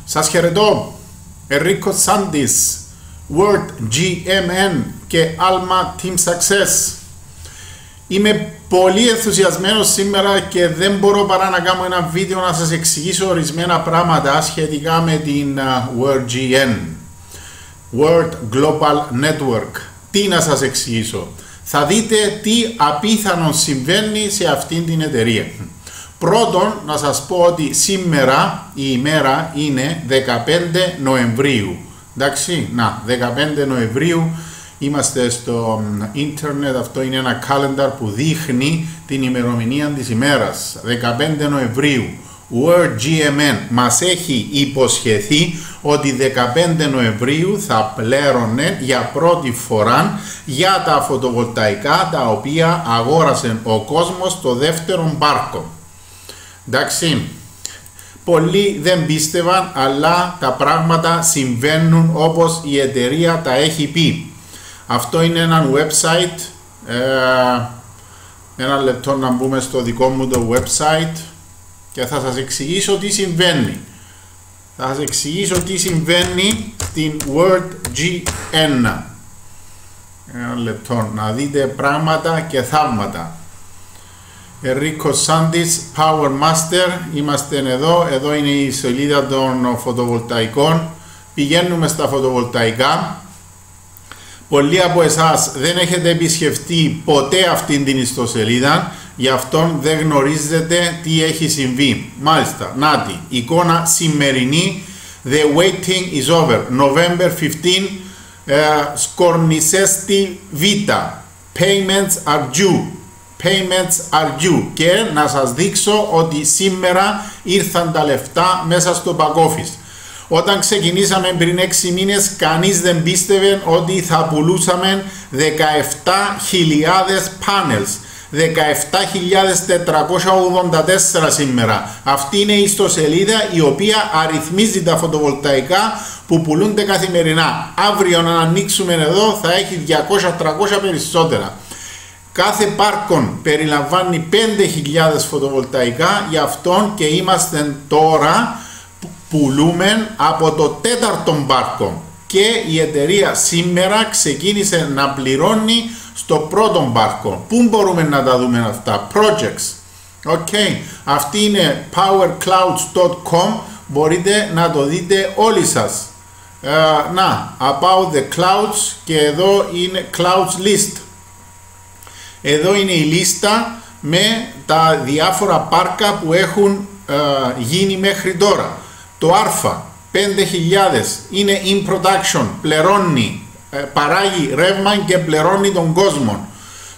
Σας χαιρετώ, Enrico Sandis, Word GMN και Alma Team Success. Είμαι πολύ ενθουσιασμένος σήμερα και δεν μπορώ παρά να κάνω ένα βίντεο να σας εξηγήσω ορισμένα πράγματα σχετικά με την Word GN, Word Global Network. Τι να σας εξηγήσω? Θα δείτε τι απίθανο συμβαίνει σε αυτήν την εταιρεία. Πρώτον, να σας πω ότι σήμερα η ημέρα είναι 15 Νοεμβρίου. Εντάξει, 15 Νοεμβρίου είμαστε στο ίντερνετ, αυτό είναι ένα calendar που δείχνει την ημερομηνία της ημέρας. 15 Νοεμβρίου. Word GMN μας έχει υποσχεθεί ότι 15 Νοεμβρίου θα πλέρωνε για πρώτη φορά για τα φωτοβολταϊκά τα οποία αγόρασε ο κόσμος στο δεύτερο πάρκο. Εντάξει, πολλοί δεν πίστευαν, αλλά τα πράγματα συμβαίνουν όπως η εταιρεία τα έχει πει. Αυτό είναι ένα website, ένα λεπτό να μπούμε στο δικό μου το website και θα σας εξηγήσω τι συμβαίνει. Θα σας εξηγήσω τι συμβαίνει στην Word GN. Ένα λεπτό να δείτε πράγματα και θαύματα. Enrico Sandis, Power Master, είμαστε εδώ είναι η σελίδα των φωτοβολταϊκών. Πηγαίνουμε στα φωτοβολταϊκά. Πολλοί από εσάς δεν έχετε επισκεφτεί ποτέ αυτήν την ιστοσελίδα, γι' αυτόν δεν γνωρίζετε τι έχει συμβεί. Μάλιστα, νάτι, εικόνα σημερινή, The waiting is over, November 15, Σκορνισέστη Β, Payments are due. Payments are due. Και να σας δείξω ότι σήμερα ήρθαν τα λεφτά μέσα στο back office. Όταν ξεκινήσαμε πριν 6 μήνες, κανείς δεν πίστευε ότι θα πουλούσαμε 17.000 panels. 17.484 σήμερα. Αυτή είναι η ιστοσελίδα η οποία αριθμίζει τα φωτοβολταϊκά που πουλούνται καθημερινά. Αύριο να ανοίξουμε εδώ θα έχει 200-300 περισσότερα. Κάθε πάρκον περιλαμβάνει 5.000 φωτοβολταϊκά, γι' αυτόν και είμαστε τώρα πουλούμε από το τέταρτο πάρκο και η εταιρεία σήμερα ξεκίνησε να πληρώνει στο πρώτο πάρκο. Πού μπορούμε να τα δούμε αυτά? Projects. Okay. Αυτή είναι powerclouds.com, μπορείτε να το δείτε όλοι σας. About the clouds, και εδώ είναι clouds list. Εδώ είναι η λίστα με τα διάφορα πάρκα που έχουν γίνει μέχρι τώρα. Το Α, 5.000, είναι in production, πληρώνει, παράγει ρεύμα και πληρώνει τον κόσμο.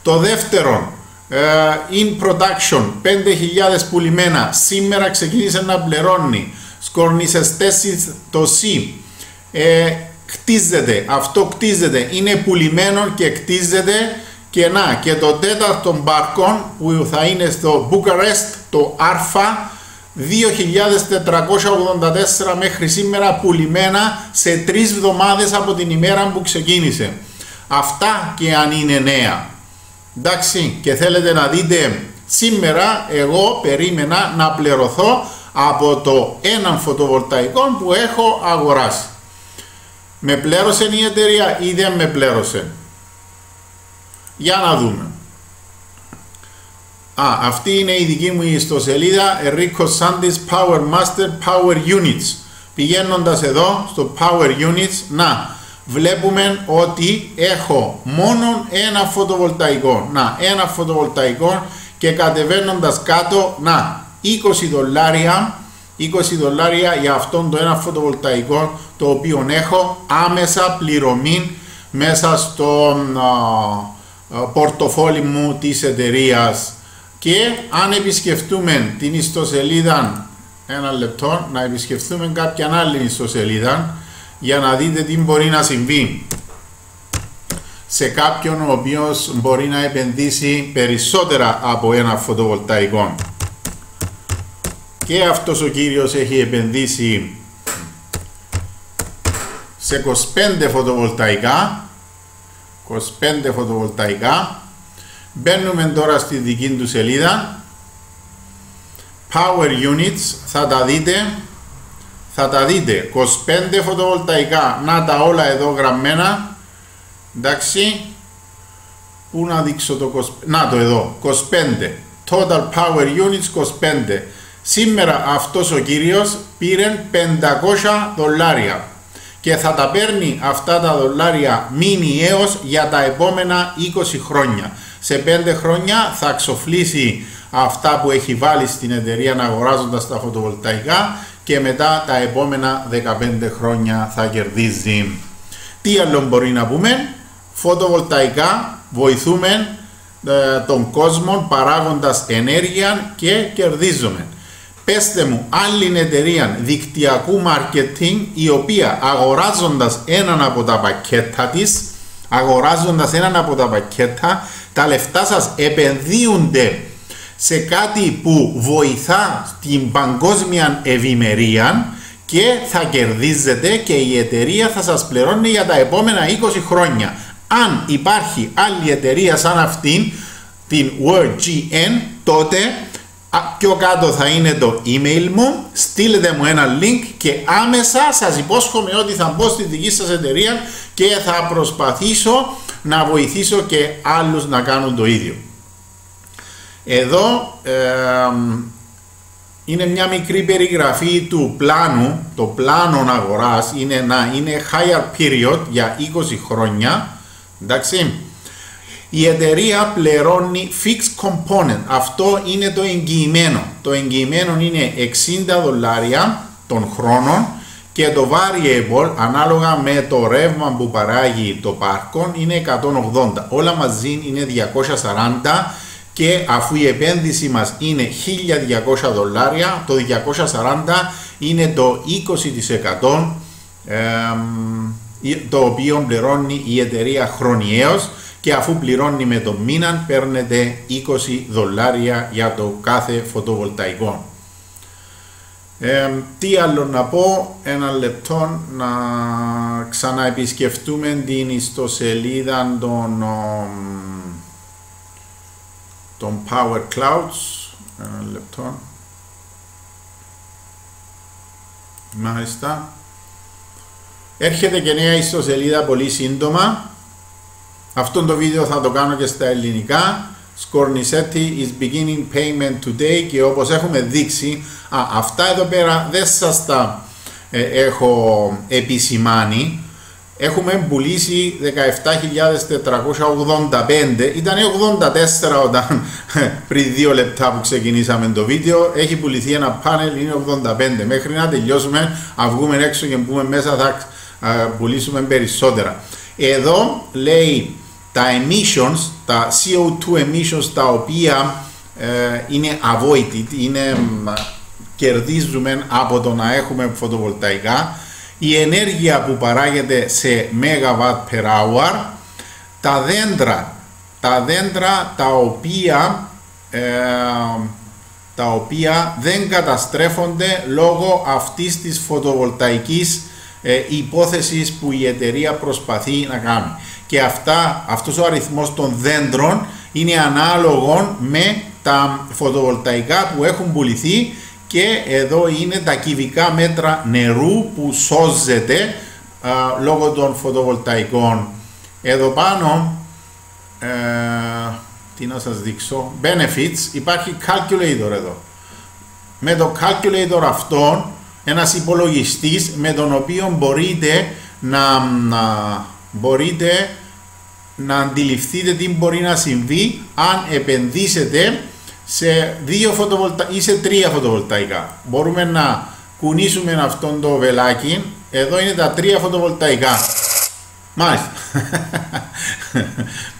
Το δεύτερο, in production, 5.000 πουλημένα, σήμερα ξεκίνησε να πληρώνει. Σκορνισεστέσεις το C, χτίζεται, αυτό χτίζεται, είναι πουλημένο και χτίζεται. Και το τέταρτο πάρκο που θα είναι στο Bucharest, το Α, 2.484 μέχρι σήμερα πουλημένα σε 3 εβδομάδες από την ημέρα που ξεκίνησε. Αυτά και αν είναι νέα. Εντάξει, και θέλετε να δείτε, σήμερα εγώ περίμενα να πληρωθώ από το έναν φωτοβολταϊκό που έχω αγοράσει. Με πλήρωσε η εταιρεία ή δεν με πλήρωσε? Για να δούμε. Αυτή είναι η δική μου ιστοσελίδα, Enrico Sandis Power Master Power Units. Πηγαίνοντας εδώ στο Power Units, βλέπουμε ότι έχω μόνο ένα φωτοβολταϊκό. Ένα φωτοβολταϊκό και κατεβαίνοντας κάτω, $20 για αυτόν το ένα φωτοβολταϊκό το οποίο έχω άμεσα πληρωμή μέσα στο πορτοφόλι μου της εταιρείας. Και αν επισκεφτούμε την ιστοσελίδα, ένα λεπτό, να επισκεφτούμε κάποια άλλη ιστοσελίδα για να δείτε τι μπορεί να συμβεί σε κάποιον ο οποίος μπορεί να επενδύσει περισσότερα από ένα φωτοβολταϊκό. Και αυτός ο κύριος έχει επενδύσει σε 25 φωτοβολταϊκά. 25 φωτοβολταϊκά. Μπαίνουμε τώρα στη δική του σελίδα, Power Units, θα τα δείτε, θα τα δείτε 25 φωτοβολταϊκά, να τα όλα εδώ γραμμένα, εντάξει, πού να δείξω το 25, να το εδώ, 25, total power units 25. Σήμερα αυτός ο κύριος πήρε $500 και θα τα παίρνει αυτά τα δολάρια μηνιαίως για τα επόμενα 20 χρόνια. Σε 5 χρόνια θα ξοφλήσει αυτά που έχει βάλει στην εταιρεία αγοράζοντας τα φωτοβολταϊκά και μετά τα επόμενα 15 χρόνια θα κερδίζει. Τι άλλο μπορεί να πούμε? Φωτοβολταϊκά βοηθούμε τον κόσμο παράγοντας ενέργεια και κερδίζουμε. Πέστε μου άλλη εταιρεία δικτυακού marketing η οποία αγοράζοντας έναν από τα πακέτα της, τα λεφτά σας επενδύονται σε κάτι που βοηθά την παγκόσμια ευημερία και θα κερδίζετε και η εταιρεία θα σας πληρώνει για τα επόμενα 20 χρόνια. Αν υπάρχει άλλη εταιρεία σαν αυτήν, την WorldGN, τότε πιο κάτω θα είναι το email μου, στείλετε μου ένα link και άμεσα σας υπόσχομαι ότι θα μπω στη δική σας εταιρεία και θα προσπαθήσω να βοηθήσω και άλλους να κάνουν το ίδιο. Εδώ είναι μια μικρή περιγραφή του πλάνου. Το πλάνο αγοράς είναι να είναι higher period για 20 χρόνια, εντάξει. Η εταιρεία πληρώνει fixed component, αυτό είναι το εγγυημένο. Το εγγυημένο είναι $60 τον χρόνο και το variable ανάλογα με το ρεύμα που παράγει το πάρκο είναι 180. Όλα μαζί είναι 240 και αφού η επένδυση μας είναι $1.200, το 240 είναι το 20% το οποίο πληρώνει η εταιρεία χρονιαίως και αφού πληρώνει με το μήνα παίρνετε $20 για το κάθε φωτοβολταϊκό. Τι άλλο να πω, ένα λεπτό να ξαναεπισκεφτούμε την ιστοσελίδα των Power Clouds. Ένα λεπτό. Μάλιστα. Έρχεται και νέα ιστοσελίδα πολύ σύντομα. Αυτό το βίντεο θα το κάνω και στα ελληνικά. Skornisetti is beginning payment today και όπως έχουμε δείξει, αυτά εδώ πέρα δεν σας τα έχω επισημάνει. Έχουμε πουλήσει 17.485, ήταν 84 όταν πριν 2 λεπτά που ξεκινήσαμε το βίντεο. Έχει πουληθεί ένα πάνελ, είναι 85. Μέχρι να τελειώσουμε, να βγούμε έξω και μπούμε μέσα θα πουλήσουμε περισσότερα. Εδώ λέει τα emissions, τα CO2 emissions τα οποία είναι avoided, κερδίζουμε από το να έχουμε φωτοβολταϊκά, η ενέργεια που παράγεται σε megawatt per hour, τα δέντρα τα οποία δεν καταστρέφονται λόγω αυτής της φωτοβολταϊκής υπόθεσης που η εταιρεία προσπαθεί να κάνει. Και αυτός ο αριθμός των δέντρων είναι ανάλογο με τα φωτοβολταϊκά που έχουν πουληθεί και εδώ είναι τα κυβικά μέτρα νερού που σώζεται λόγω των φωτοβολταϊκών. Εδώ πάνω, τι να σας δείξω, benefits, υπάρχει calculator εδώ. Με το calculator αυτόν, ένας υπολογιστής με τον οποίο μπορείτε να αντιληφθείτε τι μπορεί να συμβεί αν επενδύσετε σε 2 φωτοβολταϊκά ή σε 3 φωτοβολταϊκά. Μπορούμε να κουνήσουμε αυτόν το βελάκι. Εδώ είναι τα 3 φωτοβολταϊκά. Μάλιστα.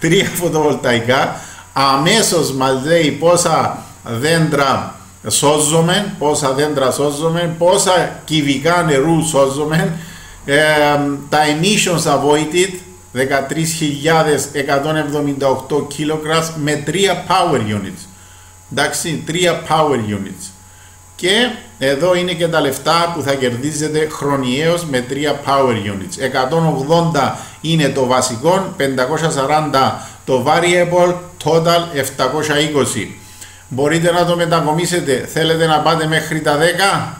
3 φωτοβολταϊκά. Αμέσως μας λέει πόσα δέντρα σώζουμε, πόσα κυβικά νερού σώζουμε, τα emissions avoided 13.178 kg με 3 power units. Εντάξει, 3 power units. Και εδώ είναι και τα λεφτά που θα κερδίζετε χρονιαίως με 3 power units. 180 είναι το βασικό, 540 το variable, total 720. Μπορείτε να το μετακομίσετε, θέλετε να πάτε μέχρι τα 10,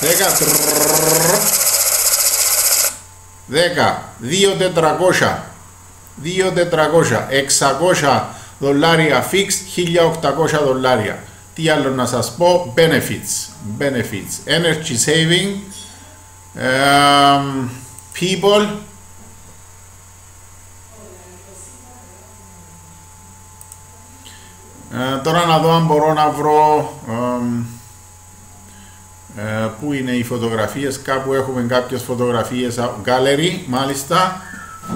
2.400, 600 δολάρια fixed, 1.800 $. Τι άλλο να σας πω? Benefits, energy saving, people, τώρα να δω αν μπορώ να βρω πού είναι οι φωτογραφίες. Κάπου έχουμε κάποιες φωτογραφίες. Gallery, μάλιστα.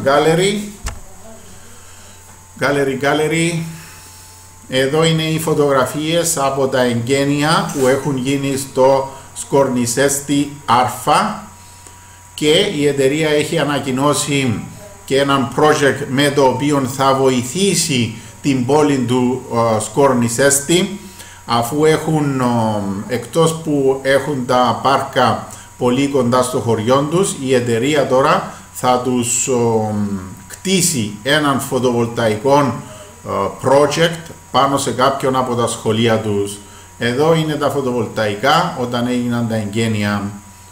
Gallery. Εδώ είναι οι φωτογραφίες από τα εγγένεια που έχουν γίνει στο Σκορνισέστη Άρφα, και η εταιρεία έχει ανακοινώσει και έναν project με το οποίο θα βοηθήσει την πόλη του Σκορνισέστη, αφού έχουν, εκτός που έχουν τα πάρκα πολύ κοντά στο χωριό τους, η εταιρεία τώρα θα τους κτίσει έναν φωτοβολταϊκό project πάνω σε κάποιον από τα σχολεία τους. Εδώ είναι τα φωτοβολταϊκά όταν έγιναν τα εγγένεια,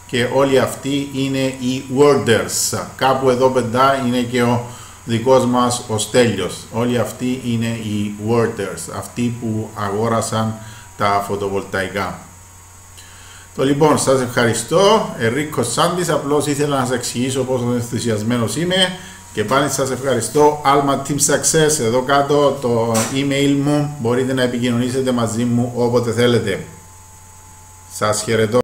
και όλοι αυτοί είναι οι worders. Κάπου εδώ πεντά είναι και ο δικός μας ο Στέλιος. Όλοι αυτοί είναι οι worders, αυτοί που αγόρασαν τα φωτοβολταϊκά. Λοιπόν, σας ευχαριστώ. Ερρίκος Σάντης, απλώς ήθελα να σας εξηγήσω πόσο ενθουσιασμένος είμαι, και πάλι σας ευχαριστώ. Alma Team Success, εδώ κάτω το email μου, μπορείτε να επικοινωνήσετε μαζί μου όποτε θέλετε. Σας χαιρετώ.